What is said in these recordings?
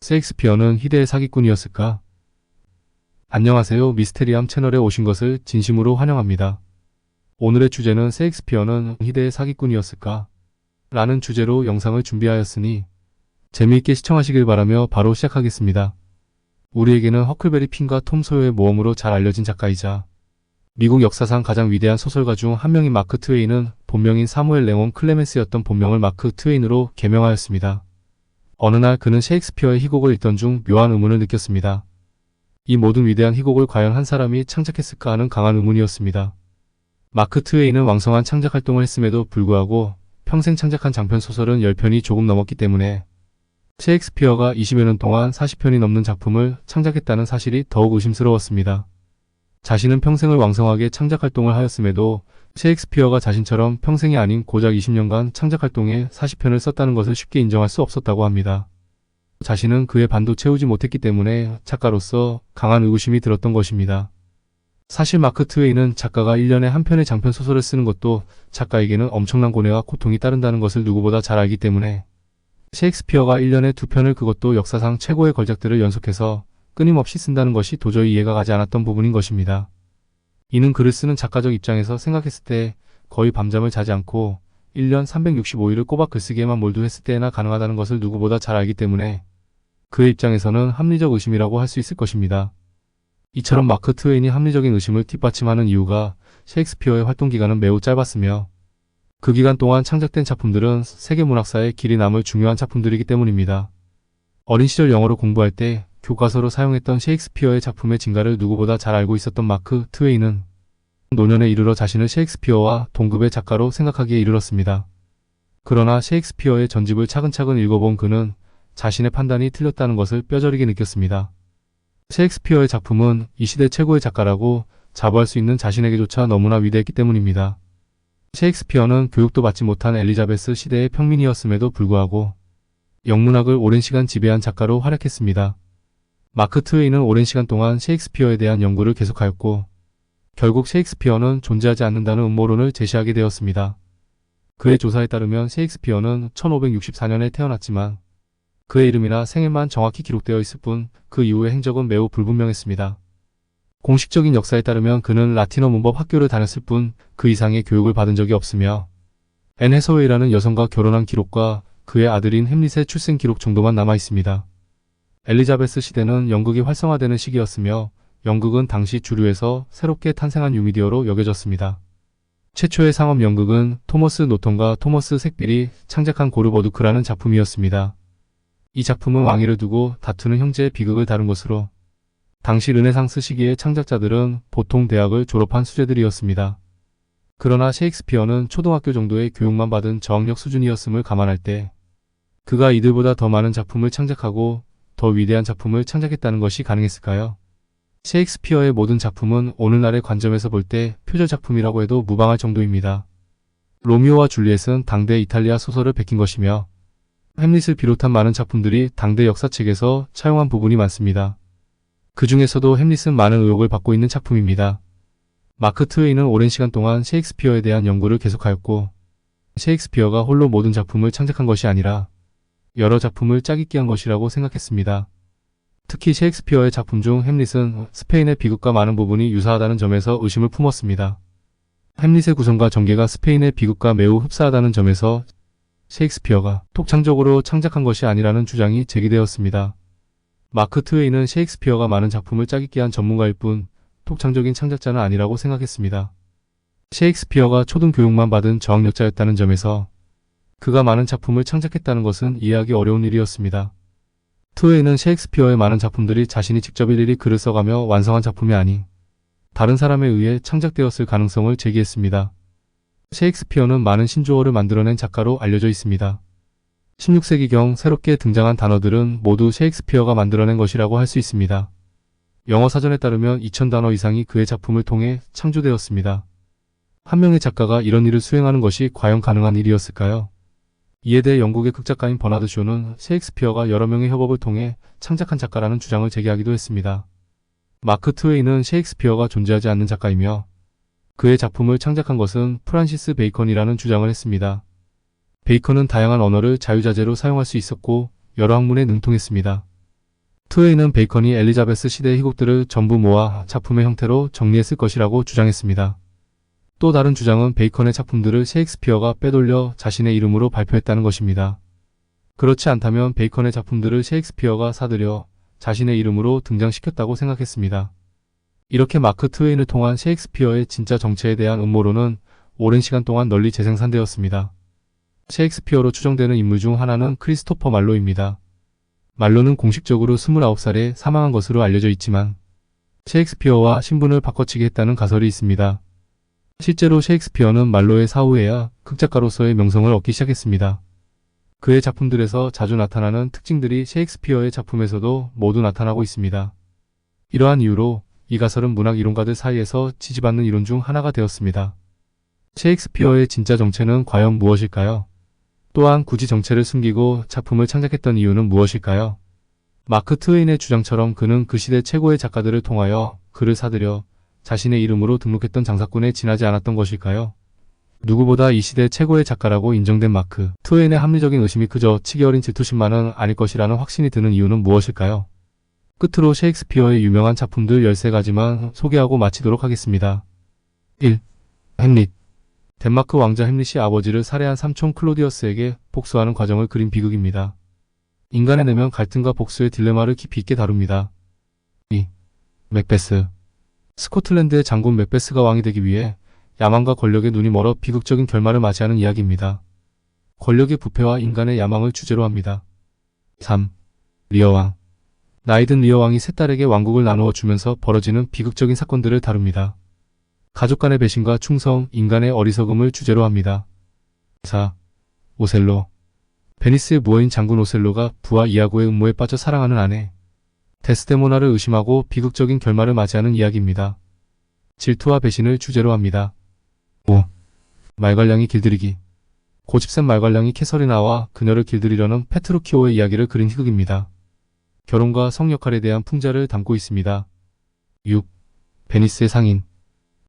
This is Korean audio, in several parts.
셰익스피어는 희대의 사기꾼이었을까? 안녕하세요. 미스테리함 채널에 오신 것을 진심으로 환영합니다. 오늘의 주제는 셰익스피어는 희대의 사기꾼이었을까? 라는 주제로 영상을 준비하였으니 재미있게 시청하시길 바라며 바로 시작하겠습니다. 우리에게는 허클베리 핀과 톰 소여의 모험으로 잘 알려진 작가이자 미국 역사상 가장 위대한 소설가 중 한 명인 마크 트웨인은 본명인 사무엘 레온 클레멘스였던 본명을 마크 트웨인으로 개명하였습니다. 어느 날 그는 셰익스피어의 희곡을 읽던 중 묘한 의문을 느꼈습니다. 이 모든 위대한 희곡을 과연 한 사람이 창작했을까 하는 강한 의문이었습니다. 마크 트웨인은 왕성한 창작 활동을 했음에도 불구하고 평생 창작한 장편 소설은 10편이 조금 넘었기 때문에 셰익스피어가 20여 년 동안 40편이 넘는 작품을 창작했다는 사실이 더욱 의심스러웠습니다. 자신은 평생을 왕성하게 창작 활동을 하였음에도 셰익스피어가 자신처럼 평생이 아닌 고작 20년간 창작 활동에 40편을 썼다는 것을 쉽게 인정할 수 없었다고 합니다. 자신은 그의 반도 채우지 못했기 때문에 작가로서 강한 의구심이 들었던 것입니다. 사실 마크 트웨인은 작가가 1년에 한 편의 장편 소설을 쓰는 것도 작가에게는 엄청난 고뇌와 고통이 따른다는 것을 누구보다 잘 알기 때문에 셰익스피어가 1년에 2편을 그것도 역사상 최고의 걸작들을 연속해서 끊임없이 쓴다는 것이 도저히 이해가 가지 않았던 부분인 것입니다. 이는 글을 쓰는 작가적 입장에서 생각했을 때 거의 밤잠을 자지 않고 1년 365일을 꼬박 글쓰기에만 몰두했을 때나 가능하다는 것을 누구보다 잘 알기 때문에 그의 입장에서는 합리적 의심이라고 할 수 있을 것입니다. 이처럼 마크 트웨인이 합리적인 의심을 뒷받침하는 이유가 셰익스피어의 활동기간은 매우 짧았으며 그 기간 동안 창작된 작품들은 세계문학사에 길이 남을 중요한 작품들이기 때문입니다. 어린 시절 영어를 공부할 때 교과서로 사용했던 셰익스피어의 작품의 진가를 누구보다 잘 알고 있었던 마크 트웨인은 노년에 이르러 자신을 셰익스피어와 동급의 작가로 생각하기에 이르렀습니다. 그러나 셰익스피어의 전집을 차근차근 읽어본 그는 자신의 판단이 틀렸다는 것을 뼈저리게 느꼈습니다. 셰익스피어의 작품은 이 시대 최고의 작가라고 자부할 수 있는 자신에게조차 너무나 위대했기 때문입니다. 셰익스피어는 교육도 받지 못한 엘리자베스 시대의 평민이었음에도 불구하고 영문학을 오랜 시간 지배한 작가로 활약했습니다. 마크 트웨인은 오랜 시간 동안 셰익스피어에 대한 연구를 계속하였고 결국 셰익스피어는 존재하지 않는다는 음모론을 제시하게 되었습니다. 그의 조사에 따르면 셰익스피어는 1564년에 태어났지만 그의 이름이나 생일만 정확히 기록되어 있을 뿐 그 이후의 행적은 매우 불분명했습니다. 공식적인 역사에 따르면 그는 라틴어 문법 학교를 다녔을 뿐 그 이상의 교육을 받은 적이 없으며 앤 해서웨이라는 여성과 결혼한 기록과 그의 아들인 햄릿의 출생 기록 정도만 남아 있습니다. 엘리자베스 시대는 연극이 활성화되는 시기였으며 연극은 당시 주류에서 새롭게 탄생한 뉴미디어로 여겨졌습니다. 최초의 상업 연극은 토머스 노턴과 토머스 색빌이 창작한 고르버두크라는 작품이었습니다. 이 작품은 왕위를 두고 다투는 형제의 비극을 다룬 것으로 당시 르네상스 시기의 창작자들은 보통 대학을 졸업한 수재들이었습니다. 그러나 셰익스피어는 초등학교 정도의 교육만 받은 저학력 수준이었음을 감안할 때 그가 이들보다 더 많은 작품을 창작하고 더 위대한 작품을 창작했다는 것이 가능했을까요? 셰익스피어의 모든 작품은 오늘날의 관점에서 볼 때 표절작품이라고 해도 무방할 정도입니다. 로미오와 줄리엣은 당대 이탈리아 소설을 베낀 것이며 햄릿을 비롯한 많은 작품들이 당대 역사책에서 차용한 부분이 많습니다. 그 중에서도 햄릿은 많은 의혹을 받고 있는 작품입니다. 마크 트웨인은 오랜 시간 동안 셰익스피어에 대한 연구를 계속하였고 셰익스피어가 홀로 모든 작품을 창작한 것이 아니라 여러 작품을 짜깁기 한 것이라고 생각했습니다. 특히 셰익스피어의 작품 중 햄릿은 스페인의 비극과 많은 부분이 유사하다는 점에서 의심을 품었습니다. 햄릿의 구성과 전개가 스페인의 비극과 매우 흡사하다는 점에서 셰익스피어가 독창적으로 창작한 것이 아니라는 주장이 제기되었습니다. 마크 트웨인은 셰익스피어가 많은 작품을 짜깁기 한 전문가일 뿐 독창적인 창작자는 아니라고 생각했습니다. 셰익스피어가 초등교육만 받은 저학력자였다는 점에서 그가 많은 작품을 창작했다는 것은 이해하기 어려운 일이었습니다. 트웨인은 셰익스피어의 많은 작품들이 자신이 직접 일일이 글을 써가며 완성한 작품이 아닌 다른 사람에 의해 창작되었을 가능성을 제기했습니다. 셰익스피어는 많은 신조어를 만들어낸 작가로 알려져 있습니다. 16세기경 새롭게 등장한 단어들은 모두 셰익스피어가 만들어낸 것이라고 할 수 있습니다. 영어 사전에 따르면 2000단어 이상이 그의 작품을 통해 창조되었습니다. 한 명의 작가가 이런 일을 수행하는 것이 과연 가능한 일이었을까요? 이에 대해 영국의 극작가인 버나드 쇼는 셰익스피어가 여러 명의 협업을 통해 창작한 작가라는 주장을 제기하기도 했습니다. 마크 트웨인은 셰익스피어가 존재하지 않는 작가이며 그의 작품을 창작한 것은 프란시스 베이컨이라는 주장을 했습니다. 베이컨은 다양한 언어를 자유자재로 사용할 수 있었고 여러 학문에 능통했습니다. 트웨이는 베이컨이 엘리자베스 시대의 희곡들을 전부 모아 작품의 형태로 정리했을 것이라고 주장했습니다. 또 다른 주장은 베이컨의 작품들을 셰익스피어가 빼돌려 자신의 이름으로 발표했다는 것입니다. 그렇지 않다면 베이컨의 작품들을 셰익스피어가 사들여 자신의 이름으로 등장시켰다고 생각했습니다. 이렇게 마크 트웨인을 통한 셰익스피어의 진짜 정체에 대한 음모론은 오랜 시간 동안 널리 재생산되었습니다. 셰익스피어로 추정되는 인물 중 하나는 크리스토퍼 말로입니다. 말로는 공식적으로 29살에 사망한 것으로 알려져 있지만 셰익스피어와 신분을 바꿔치기 했다는 가설이 있습니다. 실제로 셰익스피어는 말로의 사후에야 극작가로서의 명성을 얻기 시작했습니다. 그의 작품들에서 자주 나타나는 특징들이 셰익스피어의 작품에서도 모두 나타나고 있습니다. 이러한 이유로 이 가설은 문학 이론가들 사이에서 지지받는 이론 중 하나가 되었습니다. 셰익스피어의 진짜 정체는 과연 무엇일까요? 또한 굳이 정체를 숨기고 작품을 창작했던 이유는 무엇일까요? 마크 트웨인의 주장처럼 그는 그 시대 최고의 작가들을 통하여 그를 사들여 자신의 이름으로 등록했던 장사꾼에 지나지 않았던 것일까요? 누구보다 이 시대 최고의 작가라고 인정된 마크 트웨인의 합리적인 의심이 그저 치기 어린 질투심만은 아닐 것이라는 확신이 드는 이유는 무엇일까요? 끝으로 셰익스피어의 유명한 작품들 13가지만 소개하고 마치도록 하겠습니다. 1. 햄릿. 덴마크 왕자 햄릿이 아버지를 살해한 삼촌 클로디어스에게 복수하는 과정을 그린 비극입니다. 인간의 내면 갈등과 복수의 딜레마를 깊이 있게 다룹니다. 2. 맥베스. 스코틀랜드의 장군 맥베스가 왕이 되기 위해 야망과 권력의 눈이 멀어 비극적인 결말을 맞이하는 이야기입니다. 권력의 부패와 인간의 야망을 주제로 합니다. 3. 리어왕. 나이든 리어왕이 세 딸에게 왕국을 나누어 주면서 벌어지는 비극적인 사건들을 다룹니다. 가족 간의 배신과 충성, 인간의 어리석음을 주제로 합니다. 4. 오셀로. 베니스의 무어인 장군 오셀로가 부하 이아고의 음모에 빠져 사랑하는 아내 데스데모나를 의심하고 비극적인 결말을 맞이하는 이야기입니다. 질투와 배신을 주제로 합니다. 5. 말괄량이 길들이기. 고집센 말괄량이 캐서리나와 그녀를 길들이려는 페트루키오의 이야기를 그린 희극입니다. 결혼과 성 역할에 대한 풍자를 담고 있습니다. 6. 베니스의 상인.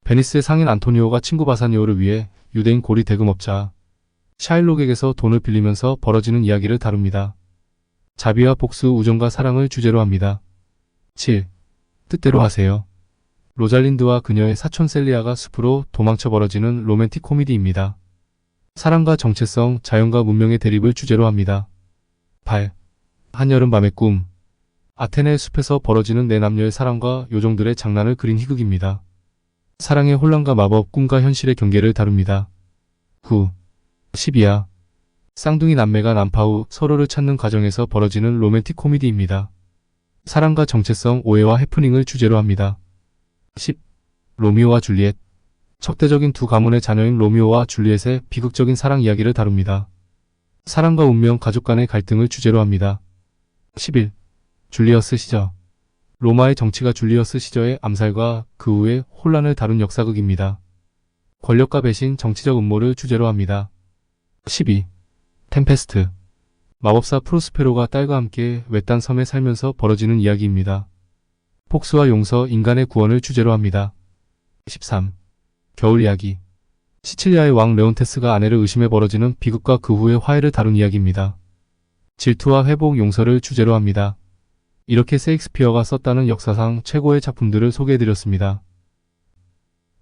베니스의 상인 안토니오가 친구 바사니오를 위해 유대인 고리 대금업자 샤일록에게서 돈을 빌리면서 벌어지는 이야기를 다룹니다. 자비와 복수, 우정과 사랑을 주제로 합니다. 7. 뜻대로 하세요. 로잘린드와 그녀의 사촌 셀리아가 숲으로 도망쳐 벌어지는 로맨틱 코미디입니다. 사랑과 정체성, 자연과 문명의 대립을 주제로 합니다. 8. 한여름밤의 꿈. 아테네의 숲에서 벌어지는 네 남녀의 사랑과 요정들의 장난을 그린 희극입니다. 사랑의 혼란과 마법, 꿈과 현실의 경계를 다룹니다. 9. 10이야. 쌍둥이 남매가 난파 후 서로를 찾는 과정에서 벌어지는 로맨틱 코미디입니다. 사랑과 정체성, 오해와 해프닝을 주제로 합니다. 10. 로미오와 줄리엣. 적대적인 두 가문의 자녀인 로미오와 줄리엣의 비극적인 사랑 이야기를 다룹니다. 사랑과 운명, 가족 간의 갈등을 주제로 합니다. 11. 줄리어스 시저. 로마의 정치가 줄리어스 시저의 암살과 그 후의 혼란을 다룬 역사극입니다. 권력과 배신, 정치적 음모를 주제로 합니다. 12. 템페스트. 마법사 프로스페로가 딸과 함께 외딴 섬에 살면서 벌어지는 이야기입니다. 복수와 용서, 인간의 구원을 주제로 합니다. 13. 겨울 이야기. 시칠리아의 왕 레온테스가 아내를 의심해 벌어지는 비극과 그 후의 화해를 다룬 이야기입니다. 질투와 회복, 용서를 주제로 합니다. 이렇게 셰익스피어가 썼다는 역사상 최고의 작품들을 소개해드렸습니다.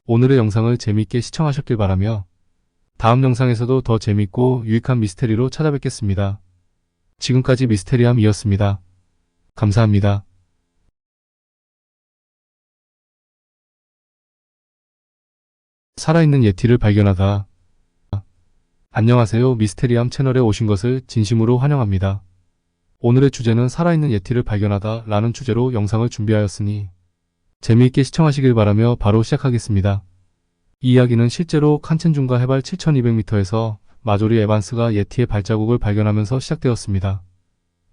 오늘의 영상을 재미있게 시청하셨길 바라며 다음 영상에서도 더 재밌고 유익한 미스테리로 찾아뵙겠습니다. 지금까지 미스테리함이었습니다. 감사합니다. 살아있는 예티를 발견하다. 안녕하세요. 미스테리함 채널에 오신 것을 진심으로 환영합니다. 오늘의 주제는 살아있는 예티를 발견하다 라는 주제로 영상을 준비하였으니 재미있게 시청하시길 바라며 바로 시작하겠습니다. 이 이야기는 실제로 칸첸중과 해발 7200m에서 마조리 에반스가 예티의 발자국을 발견하면서 시작되었습니다.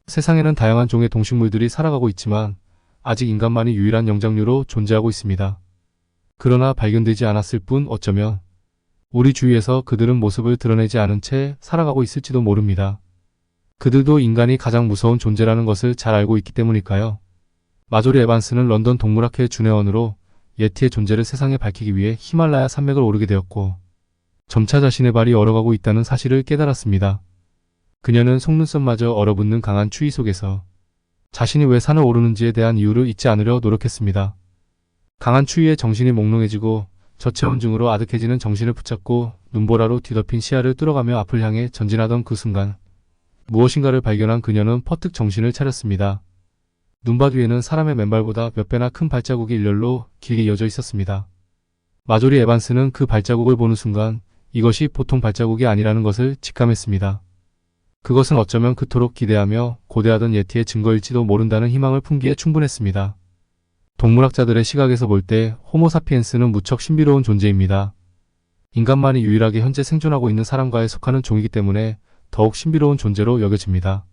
세상에는 다양한 종의 동식물들이 살아가고 있지만 아직 인간만이 유일한 영장류로 존재하고 있습니다. 그러나 발견되지 않았을 뿐 어쩌면 우리 주위에서 그들은 모습을 드러내지 않은 채 살아가고 있을지도 모릅니다. 그들도 인간이 가장 무서운 존재라는 것을 잘 알고 있기 때문일까요? 마조리 에반스는 런던 동물학회 준회원으로 예티의 존재를 세상에 밝히기 위해 히말라야 산맥을 오르게 되었고 점차 자신의 발이 얼어가고 있다는 사실을 깨달았습니다. 그녀는 속눈썹마저 얼어붙는 강한 추위 속에서 자신이 왜 산을 오르는지에 대한 이유를 잊지 않으려 노력했습니다. 강한 추위에 정신이 몽롱해지고 저체온증으로 아득해지는 정신을 붙잡고 눈보라로 뒤덮인 시야를 뚫어가며 앞을 향해 전진하던 그 순간 무엇인가를 발견한 그녀는 퍼뜩 정신을 차렸습니다. 눈밭 위에는 사람의 맨발보다 몇 배나 큰 발자국이 일렬로 길게 이어져 있었습니다. 마조리 에반스는 그 발자국을 보는 순간 이것이 보통 발자국이 아니라는 것을 직감했습니다. 그것은 어쩌면 그토록 기대하며 고대하던 예티의 증거일지도 모른다는 희망을 품기에 충분했습니다. 동물학자들의 시각에서 볼 때 호모사피엔스는 무척 신비로운 존재입니다. 인간만이 유일하게 현재 생존하고 있는 사람과에 속하는 종이기 때문에 더욱 신비로운 존재로 여겨집니다.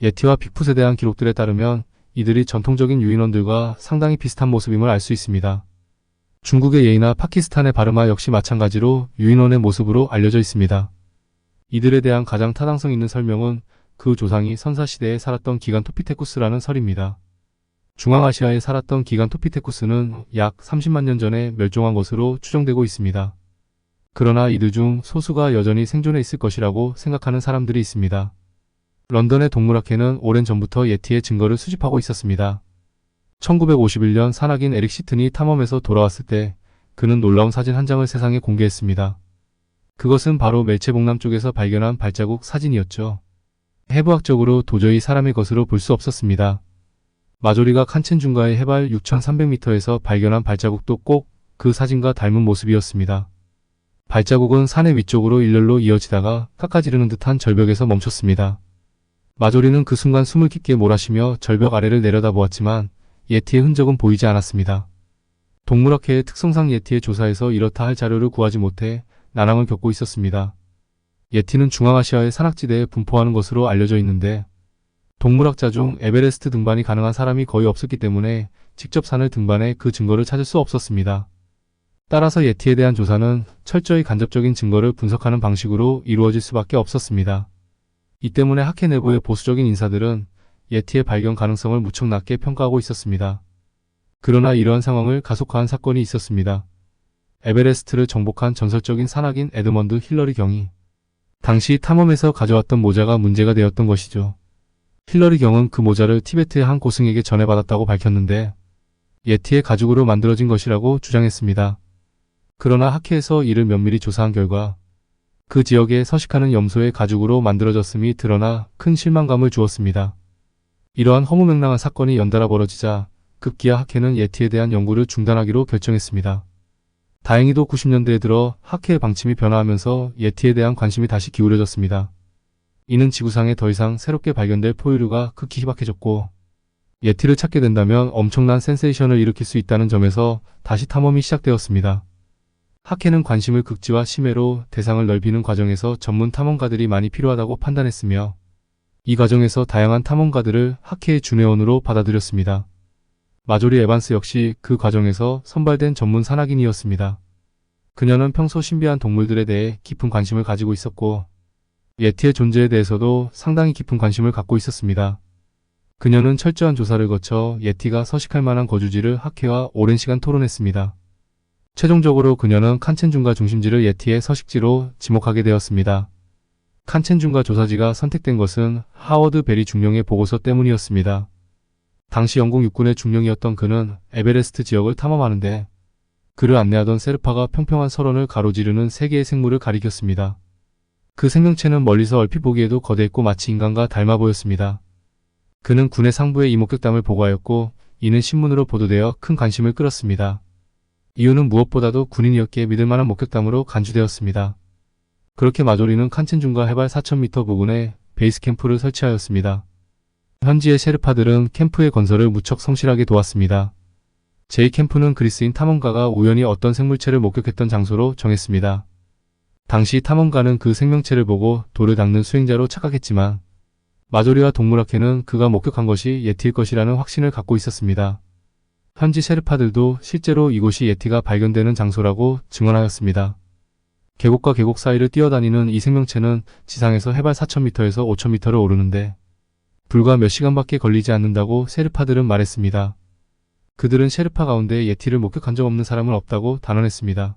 예티와 빅풋에 대한 기록들에 따르면 이들이 전통적인 유인원들과 상당히 비슷한 모습임을 알 수 있습니다. 중국의 예이나 파키스탄의 바르마 역시 마찬가지로 유인원의 모습으로 알려져 있습니다. 이들에 대한 가장 타당성 있는 설명은 그 조상이 선사시대에 살았던 기간토피테쿠스라는 설입니다. 중앙아시아에 살았던 기간토피테쿠스는 약 30만 년 전에 멸종한 것으로 추정되고 있습니다. 그러나 이들 중 소수가 여전히 생존해 있을 것이라고 생각하는 사람들이 있습니다. 런던의 동물학회는 오랜 전부터 예티의 증거를 수집하고 있었습니다. 1951년 산악인 에릭 시튼이 탐험에서 돌아왔을 때 그는 놀라운 사진 한 장을 세상에 공개했습니다. 그것은 바로 멜체봉남 쪽에서 발견한 발자국 사진이었죠. 해부학적으로 도저히 사람의 것으로 볼 수 없었습니다. 마조리가 칸첸중가의 해발 6,300m에서 발견한 발자국도 꼭 그 사진과 닮은 모습이었습니다. 발자국은 산의 위쪽으로 일렬로 이어지다가 깎아지르는 듯한 절벽에서 멈췄습니다. 마조리는 그 순간 숨을 깊게 몰아쉬며 절벽 아래를 내려다보았지만 예티의 흔적은 보이지 않았습니다. 동물학회의 특성상 예티의 조사에서 이렇다 할 자료를 구하지 못해 난항을 겪고 있었습니다. 예티는 중앙아시아의 산악지대에 분포하는 것으로 알려져 있는데 동물학자 중 에베레스트 등반이 가능한 사람이 거의 없었기 때문에 직접 산을 등반해 그 증거를 찾을 수 없었습니다. 따라서 예티에 대한 조사는 철저히 간접적인 증거를 분석하는 방식으로 이루어질 수밖에 없었습니다. 이 때문에 학회 내부의 보수적인 인사들은 예티의 발견 가능성을 무척 낮게 평가하고 있었습니다. 그러나 이러한 상황을 가속화한 사건이 있었습니다. 에베레스트를 정복한 전설적인 산악인 에드먼드 힐러리 경이 당시 탐험에서 가져왔던 모자가 문제가 되었던 것이죠. 힐러리 경은 그 모자를 티베트의 한 고승에게 전해받았다고 밝혔는데 예티의 가죽으로 만들어진 것이라고 주장했습니다. 그러나 학회에서 이를 면밀히 조사한 결과 그 지역에 서식하는 염소의 가죽으로 만들어졌음이 드러나 큰 실망감을 주었습니다. 이러한 허무맹랑한 사건이 연달아 벌어지자 급기야 학회는 예티에 대한 연구를 중단하기로 결정했습니다. 다행히도 90년대에 들어 학회의 방침이 변화하면서 예티에 대한 관심이 다시 기울여졌습니다. 이는 지구상에 더 이상 새롭게 발견될 포유류가 극히 희박해졌고 예티를 찾게 된다면 엄청난 센세이션을 일으킬 수 있다는 점에서 다시 탐험이 시작되었습니다. 학회는 관심을 극지와 심해로 대상을 넓히는 과정에서 전문 탐험가들이 많이 필요하다고 판단했으며 이 과정에서 다양한 탐험가들을 학회의 준회원으로 받아들였습니다. 마조리 에반스 역시 그 과정에서 선발된 전문 산악인이었습니다. 그녀는 평소 신비한 동물들에 대해 깊은 관심을 가지고 있었고 예티의 존재에 대해서도 상당히 깊은 관심을 갖고 있었습니다. 그녀는 철저한 조사를 거쳐 예티가 서식할 만한 거주지를 학회와 오랜 시간 토론했습니다. 최종적으로 그녀는 칸첸중가 중심지를 예티의 서식지로 지목하게 되었습니다. 칸첸중가 조사지가 선택된 것은 하워드 베리 중령의 보고서 때문이었습니다. 당시 영국 육군의 중령이었던 그는 에베레스트 지역을 탐험하는데 그를 안내하던 세르파가 평평한 설원을 가로지르는 세 개의 생물을 가리켰습니다. 그 생명체는 멀리서 얼핏 보기에도 거대했고 마치 인간과 닮아 보였습니다. 그는 군의 상부에 이 목격담을 보고하였고 이는 신문으로 보도되어 큰 관심을 끌었습니다. 이유는 무엇보다도 군인이었기에 믿을만한 목격담으로 간주되었습니다. 그렇게 마조리는 칸첸중가 해발 4,000m 부근에 베이스 캠프를 설치하였습니다. 현지의 셰르파들은 캠프의 건설을 무척 성실하게 도왔습니다. 제2캠프는 그리스인 탐험가가 우연히 어떤 생물체를 목격했던 장소로 정했습니다. 당시 탐험가는 그 생명체를 보고 돌을 닦는 수행자로 착각했지만 마조리와 동물학회는 그가 목격한 것이 예티일 것이라는 확신을 갖고 있었습니다. 현지 셰르파들도 실제로 이곳이 예티가 발견되는 장소라고 증언하였습니다. 계곡과 계곡 사이를 뛰어다니는 이 생명체는 지상에서 해발 4,000m에서 5,000m를 오르는데 불과 몇 시간밖에 걸리지 않는다고 셰르파들은 말했습니다. 그들은 셰르파 가운데 예티를 목격한 적 없는 사람은 없다고 단언했습니다.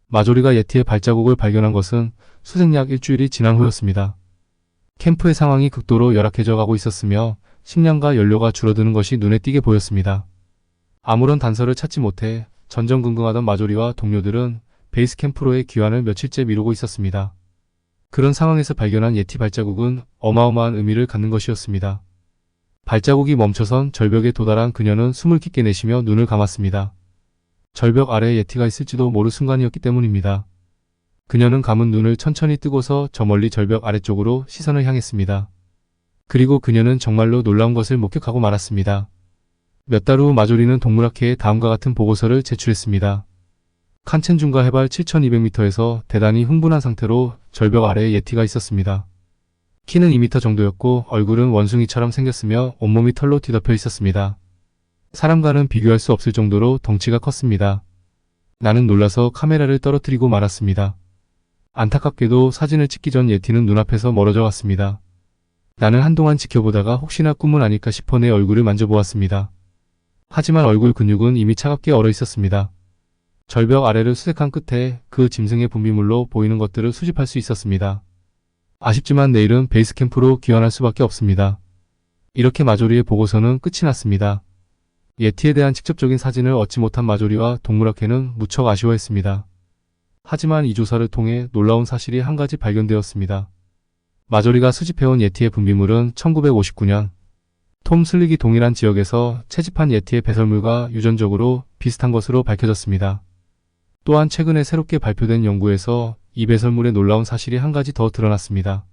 마조리가 예티의 발자국을 발견한 것은 수색약 일주일이 지난 후였습니다. 캠프의 상황이 극도로 열악해져 가고 있었으며 식량과 연료가 줄어드는 것이 눈에 띄게 보였습니다. 아무런 단서를 찾지 못해 전전긍긍하던 마조리와 동료들은 베이스 캠프로의 귀환을 며칠째 미루고 있었습니다. 그런 상황에서 발견한 예티 발자국은 어마어마한 의미를 갖는 것이었습니다. 발자국이 멈춰선 절벽에 도달한 그녀는 숨을 깊게 내쉬며 눈을 감았습니다. 절벽 아래에 예티가 있을지도 모를 순간이었기 때문입니다. 그녀는 감은 눈을 천천히 뜨고서 저 멀리 절벽 아래쪽으로 시선을 향했습니다. 그리고 그녀는 정말로 놀라운 것을 목격하고 말았습니다. 몇 달 후 마조리는 동물학회에 다음과 같은 보고서를 제출했습니다. 칸첸중과 해발 7200m에서 대단히 흥분한 상태로 절벽 아래에 예티가 있었습니다. 키는 2m 정도였고 얼굴은 원숭이처럼 생겼으며 온몸이 털로 뒤덮여 있었습니다. 사람과는 비교할 수 없을 정도로 덩치가 컸습니다. 나는 놀라서 카메라를 떨어뜨리고 말았습니다. 안타깝게도 사진을 찍기 전 예티는 눈앞에서 멀어져 갔습니다. 나는 한동안 지켜보다가 혹시나 꿈은 아닐까 싶어 내 얼굴을 만져보았습니다. 하지만 얼굴 근육은 이미 차갑게 얼어 있었습니다. 절벽 아래를 수색한 끝에 그 짐승의 분비물로 보이는 것들을 수집할 수 있었습니다. 아쉽지만 내일은 베이스 캠프로 귀환할 수밖에 없습니다. 이렇게 마조리의 보고서는 끝이 났습니다. 예티에 대한 직접적인 사진을 얻지 못한 마조리와 동물학회는 무척 아쉬워했습니다. 하지만 이 조사를 통해 놀라운 사실이 한 가지 발견되었습니다. 마조리가 수집해온 예티의 분비물은 1959년 톰 슬릭이 동일한 지역에서 채집한 예티의 배설물과 유전적으로 비슷한 것으로 밝혀졌습니다. 또한 최근에 새롭게 발표된 연구에서 이 배설물의 놀라운 사실이 한 가지 더 드러났습니다.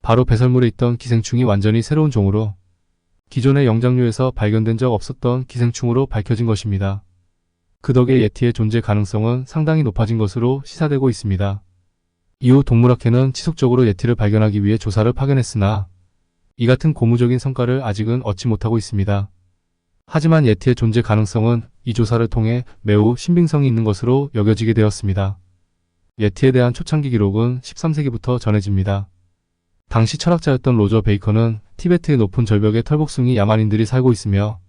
바로 배설물에 있던 기생충이 완전히 새로운 종으로 기존의 영장류에서 발견된 적 없었던 기생충으로 밝혀진 것입니다. 그 덕에 예티의 존재 가능성은 상당히 높아진 것으로 시사되고 있습니다. 이후 동물학회는 지속적으로 예티를 발견하기 위해 조사를 파견했으나 이 같은 고무적인 성과를 아직은 얻지 못하고 있습니다. 하지만 예티의 존재 가능성은 이 조사를 통해 매우 신빙성이 있는 것으로 여겨지게 되었습니다. 예티에 대한 초창기 기록은 13세기부터 전해집니다. 당시 철학자였던 로저 베이컨은 티베트의 높은 절벽에 털복숭이 야만인들이 살고 있으며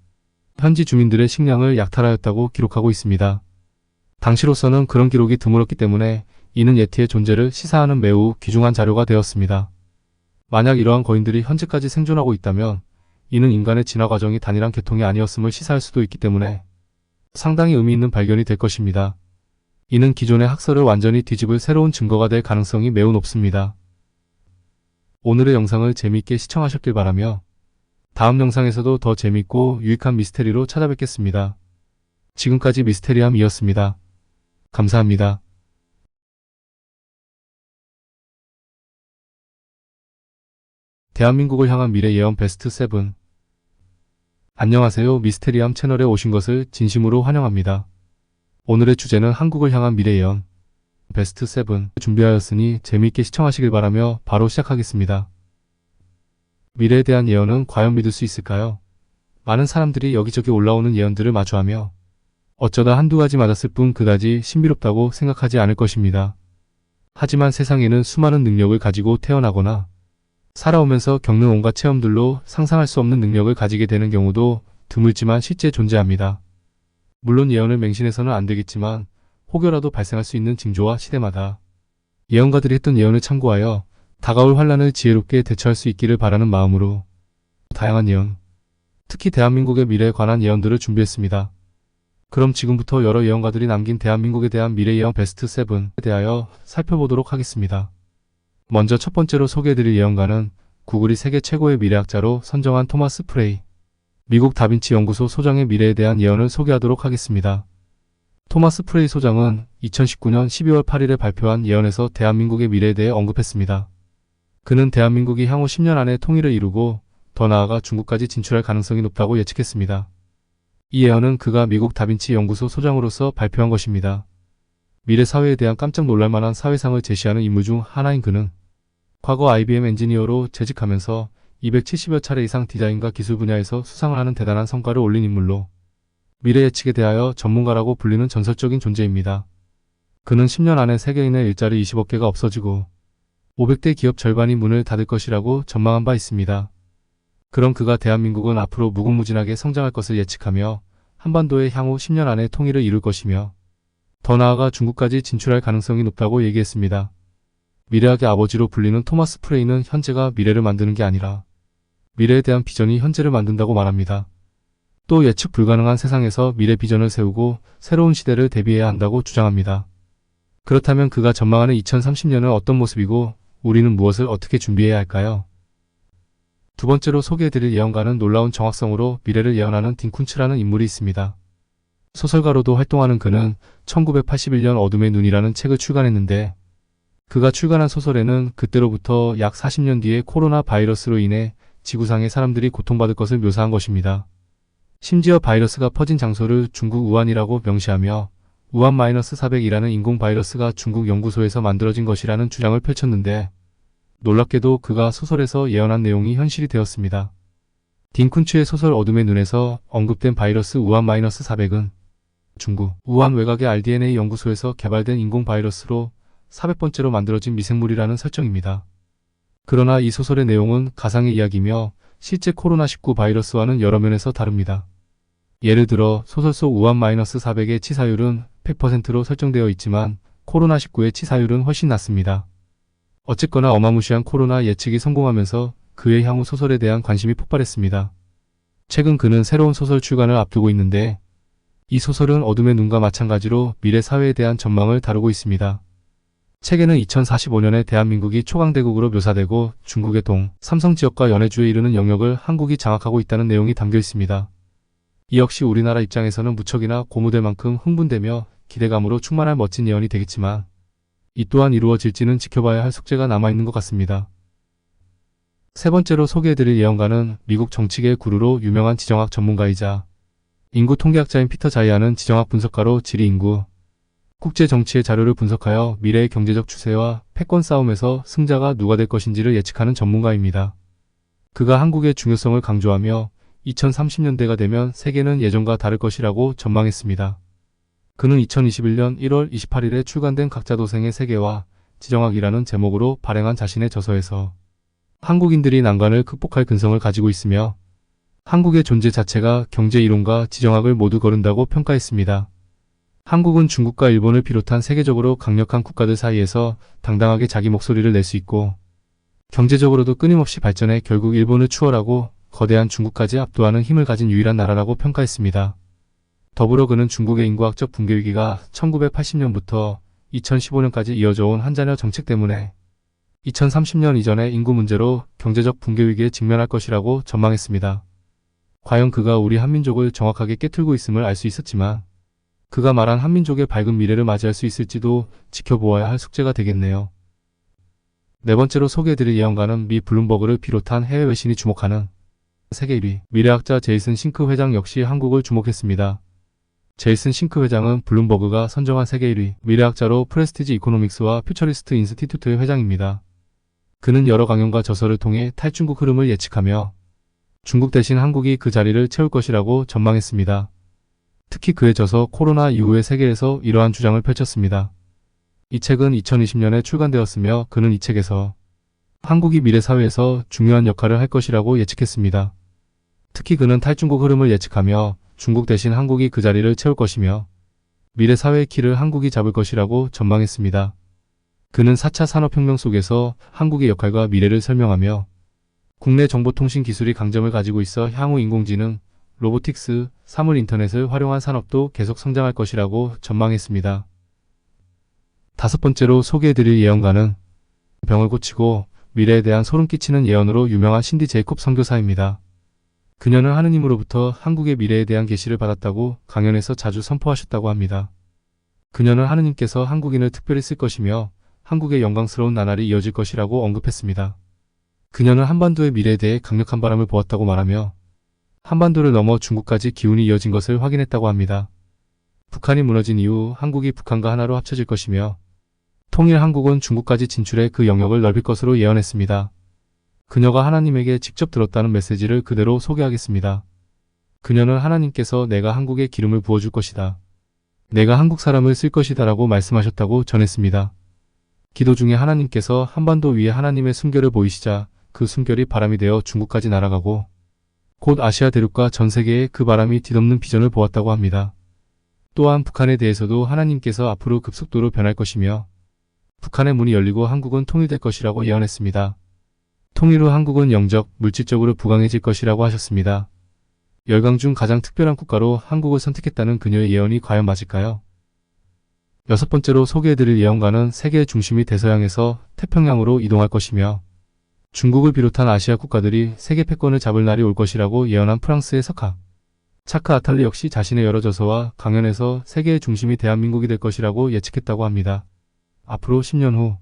현지 주민들의 식량을 약탈하였다고 기록하고 있습니다. 당시로서는 그런 기록이 드물었기 때문에 이는 예티의 존재를 시사하는 매우 귀중한 자료가 되었습니다. 만약 이러한 거인들이 현재까지 생존하고 있다면 이는 인간의 진화 과정이 단일한 계통이 아니었음을 시사할 수도 있기 때문에 상당히 의미 있는 발견이 될 것입니다. 이는 기존의 학설을 완전히 뒤집을 새로운 증거가 될 가능성이 매우 높습니다. 오늘의 영상을 재미있게 시청하셨길 바라며 다음 영상에서도 더 재미있고 유익한 미스테리로 찾아뵙겠습니다. 지금까지 미스테리함이었습니다. 감사합니다. 대한민국을 향한 미래 예언 베스트 7. 안녕하세요. 미스테리함 채널에 오신 것을 진심으로 환영합니다. 오늘의 주제는 한국을 향한 미래 예언 베스트 7 준비하였으니 재미있게 시청하시길 바라며 바로 시작하겠습니다. 미래에 대한 예언은 과연 믿을 수 있을까요? 많은 사람들이 여기저기 올라오는 예언들을 마주하며 어쩌다 한두 가지 맞았을 뿐 그다지 신비롭다고 생각하지 않을 것입니다. 하지만 세상에는 수많은 능력을 가지고 태어나거나 살아오면서 겪는 온갖 체험들로 상상할 수 없는 능력을 가지게 되는 경우도 드물지만 실제 존재합니다. 물론 예언을 맹신해서는 안 되겠지만 혹여라도 발생할 수 있는 징조와 시대마다 예언가들이 했던 예언을 참고하여 다가올 환란을 지혜롭게 대처할 수 있기를 바라는 마음으로 다양한 예언, 특히 대한민국의 미래에 관한 예언들을 준비했습니다. 그럼 지금부터 여러 예언가들이 남긴 대한민국에 대한 미래 예언 베스트 7에 대하여 살펴보도록 하겠습니다. 먼저 첫 번째로 소개해드릴 예언가는 구글이 세계 최고의 미래학자로 선정한 토마스 프레이, 미국 다빈치 연구소 소장의 미래에 대한 예언을 소개하도록 하겠습니다. 토마스 프레이 소장은 2019년 12월 8일에 발표한 예언에서 대한민국의 미래에 대해 언급했습니다. 그는 대한민국이 향후 10년 안에 통일을 이루고 더 나아가 중국까지 진출할 가능성이 높다고 예측했습니다. 이 예언은 그가 미국 다빈치 연구소 소장으로서 발표한 것입니다. 미래 사회에 대한 깜짝 놀랄만한 사회상을 제시하는 인물 중 하나인 그는 과거 IBM 엔지니어로 재직하면서 270여 차례 이상 디자인과 기술 분야에서 수상을 하는 대단한 성과를 올린 인물로 미래 예측에 대하여 전문가라고 불리는 전설적인 존재입니다. 그는 10년 안에 세계인의 일자리 20억 개가 없어지고 500대 기업 절반이 문을 닫을 것이라고 전망한 바 있습니다. 그럼 그가 대한민국은 앞으로 무궁무진하게 성장할 것을 예측하며 한반도의 향후 10년 안에 통일을 이룰 것이며 더 나아가 중국까지 진출할 가능성이 높다고 얘기했습니다. 미래학의 아버지로 불리는 토마스 프레이는 현재가 미래를 만드는 게 아니라 미래에 대한 비전이 현재를 만든다고 말합니다. 또 예측 불가능한 세상에서 미래 비전을 세우고 새로운 시대를 대비해야 한다고 주장합니다. 그렇다면 그가 전망하는 2030년은 어떤 모습이고 우리는 무엇을 어떻게 준비해야 할까요? 두 번째로 소개해드릴 예언가는 놀라운 정확성으로 미래를 예언하는 딘쿤츠라는 인물이 있습니다. 소설가로도 활동하는 그는 1981년 어둠의 눈이라는 책을 출간했는데 그가 출간한 소설에는 그때로부터 약 40년 뒤에 코로나 바이러스로 인해 지구상의 사람들이 고통받을 것을 묘사한 것입니다. 심지어 바이러스가 퍼진 장소를 중국 우한이라고 명시하며 우한-400이라는 인공 바이러스가 중국 연구소에서 만들어진 것이라는 주장을 펼쳤는데 놀랍게도 그가 소설에서 예언한 내용이 현실이 되었습니다. 딘쿤츠의 소설 어둠의 눈에서 언급된 바이러스 우한-400은 중국 우한 외곽의 RDNA 연구소에서 개발된 인공 바이러스로 400번째로 만들어진 미생물이라는 설정입니다. 그러나 이 소설의 내용은 가상의 이야기며 실제 코로나19 바이러스와는 여러 면에서 다릅니다. 예를 들어 소설 속 우한-400의 치사율은 100%로 설정되어 있지만 코로나19의 치사율은 훨씬 낮습니다. 어쨌거나 어마무시한 코로나 예측이 성공하면서 그의 향후 소설에 대한 관심이 폭발했습니다. 최근 그는 새로운 소설 출간을 앞두고 있는데 이 소설은 어둠의 눈과 마찬가지로 미래 사회에 대한 전망을 다루고 있습니다. 책에는 2045년에 대한민국이 초강대국으로 묘사되고 중국의 동, 삼성 지역과 연해주에 이르는 영역을 한국이 장악하고 있다는 내용이 담겨 있습니다. 이 역시 우리나라 입장에서는 무척이나 고무될 만큼 흥분되며 기대감으로 충만할 멋진 예언이 되겠지만 이 또한 이루어질지는 지켜봐야 할 숙제가 남아있는 것 같습니다. 세 번째로 소개해드릴 예언가는 미국 정치계의 구루로 유명한 지정학 전문가이자 인구 통계학자인 피터 자이아는 지정학 분석가로 지리인구, 국제 정치의 자료를 분석하여 미래의 경제적 추세와 패권 싸움에서 승자가 누가 될 것인지를 예측하는 전문가입니다. 그가 한국의 중요성을 강조하며 2030년대가 되면 세계는 예전과 다를 것이라고 전망했습니다. 그는 2021년 1월 28일에 출간된 각자 도생의 세계와 지정학이라는 제목으로 발행한 자신의 저서에서 한국인들이 난관을 극복할 근성을 가지고 있으며 한국의 존재 자체가 경제 이론과 지정학을 모두 거른다고 평가했습니다. 한국은 중국과 일본을 비롯한 세계적으로 강력한 국가들 사이에서 당당하게 자기 목소리를 낼 수 있고 경제적으로도 끊임없이 발전해 결국 일본을 추월하고 거대한 중국까지 압도하는 힘을 가진 유일한 나라라고 평가했습니다. 더불어 그는 중국의 인구학적 붕괴 위기가 1980년부터 2015년까지 이어져 온 한자녀 정책 때문에 2030년 이전의 인구 문제로 경제적 붕괴 위기에 직면할 것이라고 전망했습니다. 과연 그가 우리 한민족을 정확하게 깨틀고 있음을 알 수 있었지만 그가 말한 한민족의 밝은 미래를 맞이할 수 있을지도 지켜보아야 할 숙제가 되겠네요. 네 번째로 소개해드릴 예언가는 미 블룸버그를 비롯한 해외 외신이 주목하는 세계 1위 미래학자 제이슨 싱크 회장 역시 한국을 주목했습니다. 제이슨 싱크 회장은 블룸버그가 선정한 세계 1위 미래학자로 프레스티지 이코노믹스와 퓨처리스트 인스티튜트의 회장입니다. 그는 여러 강연과 저서를 통해 탈중국 흐름을 예측하며 중국 대신 한국이 그 자리를 채울 것이라고 전망했습니다. 특히 그의 저서 코로나 이후의 세계에서 이러한 주장을 펼쳤습니다. 이 책은 2020년에 출간되었으며 그는 이 책에서 한국이 미래 사회에서 중요한 역할을 할 것이라고 예측했습니다. 특히 그는 탈중국 흐름을 예측하며 중국 대신 한국이 그 자리를 채울 것이며 미래 사회의 키를 한국이 잡을 것이라고 전망했습니다. 그는 4차 산업혁명 속에서 한국의 역할과 미래를 설명하며 국내 정보통신 기술이 강점을 가지고 있어 향후 인공지능, 로보틱스, 사물 인터넷을 활용한 산업도 계속 성장할 것이라고 전망했습니다. 다섯 번째로 소개해드릴 예언가는 병을 고치고 미래에 대한 소름 끼치는 예언으로 유명한 신디 제이콥 선교사입니다. 그녀는 하느님으로부터 한국의 미래에 대한 계시를 받았다고 강연에서 자주 선포하셨다고 합니다. 그녀는 하느님께서 한국인을 특별히 쓸 것이며 한국의 영광스러운 나날이 이어질 것이라고 언급했습니다. 그녀는 한반도의 미래에 대해 강력한 바람을 보았다고 말하며 한반도를 넘어 중국까지 기운이 이어진 것을 확인했다고 합니다. 북한이 무너진 이후 한국이 북한과 하나로 합쳐질 것이며 통일 한국은 중국까지 진출해 그 영역을 넓힐 것으로 예언했습니다. 그녀가 하나님에게 직접 들었다는 메시지를 그대로 소개하겠습니다. 그녀는 하나님께서 내가 한국에 기름을 부어줄 것이다. 내가 한국 사람을 쓸 것이다 라고 말씀하셨다고 전했습니다. 기도 중에 하나님께서 한반도 위에 하나님의 숨결을 보이시자 그 숨결이 바람이 되어 중국까지 날아가고 곧 아시아 대륙과 전 세계에 그 바람이 뒤덮는 비전을 보았다고 합니다. 또한 북한에 대해서도 하나님께서 앞으로 급속도로 변할 것이며 북한의 문이 열리고 한국은 통일될 것이라고 예언했습니다. 통일 후 한국은 영적, 물질적으로 부강해질 것이라고 하셨습니다. 열강 중 가장 특별한 국가로 한국을 선택했다는 그녀의 예언이 과연 맞을까요? 여섯 번째로 소개해드릴 예언가는 세계의 중심이 대서양에서 태평양으로 이동할 것이며 중국을 비롯한 아시아 국가들이 세계 패권을 잡을 날이 올 것이라고 예언한 프랑스의 석학 차크 아탈리 역시 자신의 여러 저서와 강연에서 세계의 중심이 대한민국이 될 것이라고 예측했다고 합니다. 앞으로 10년 후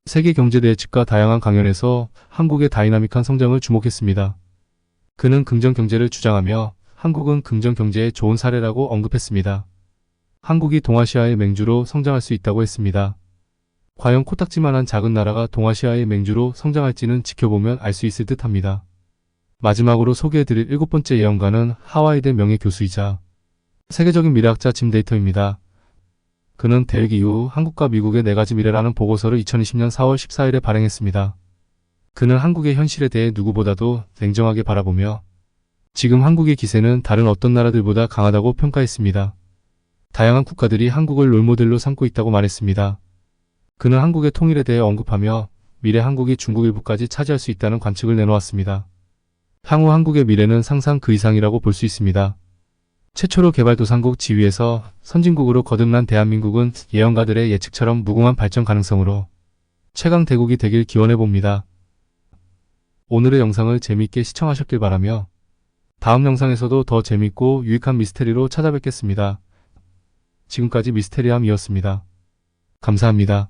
세계 경제 예측과 다양한 강연에서 한국의 다이나믹한 성장을 주목했습니다. 그는 긍정 경제를 주장하며 한국은 긍정 경제의 좋은 사례라고 언급했습니다. 한국이 동아시아의 맹주로 성장할 수 있다고 했습니다. 과연 코딱지만한 작은 나라가 동아시아의 맹주로 성장할지는 지켜보면 알 수 있을 듯합니다. 마지막으로 소개해드릴 7번째 예언가는 하와이대 명예교수이자 세계적인 미래학자 짐 데이터입니다. 그는 대육 이후 한국과 미국의 4가지 미래라는 보고서를 2020년 4월 14일에 발행했습니다. 그는 한국의 현실에 대해 누구보다도 냉정하게 바라보며 지금 한국의 기세는 다른 어떤 나라들보다 강하다고 평가했습니다. 다양한 국가들이 한국을 롤모델로 삼고 있다고 말했습니다. 그는 한국의 통일에 대해 언급하며 미래 한국이 중국 일부까지 차지할 수 있다는 관측을 내놓았습니다. 향후 한국의 미래는 상상 그 이상이라고 볼 수 있습니다. 최초로 개발도상국 지위에서 선진국으로 거듭난 대한민국은 예언가들의 예측처럼 무궁한 발전 가능성으로 최강 대국이 되길 기원해봅니다. 오늘의 영상을 재미있게 시청하셨길 바라며 다음 영상에서도 더 재미있고 유익한 미스테리로 찾아뵙겠습니다. 지금까지 미스테리함이었습니다. 감사합니다.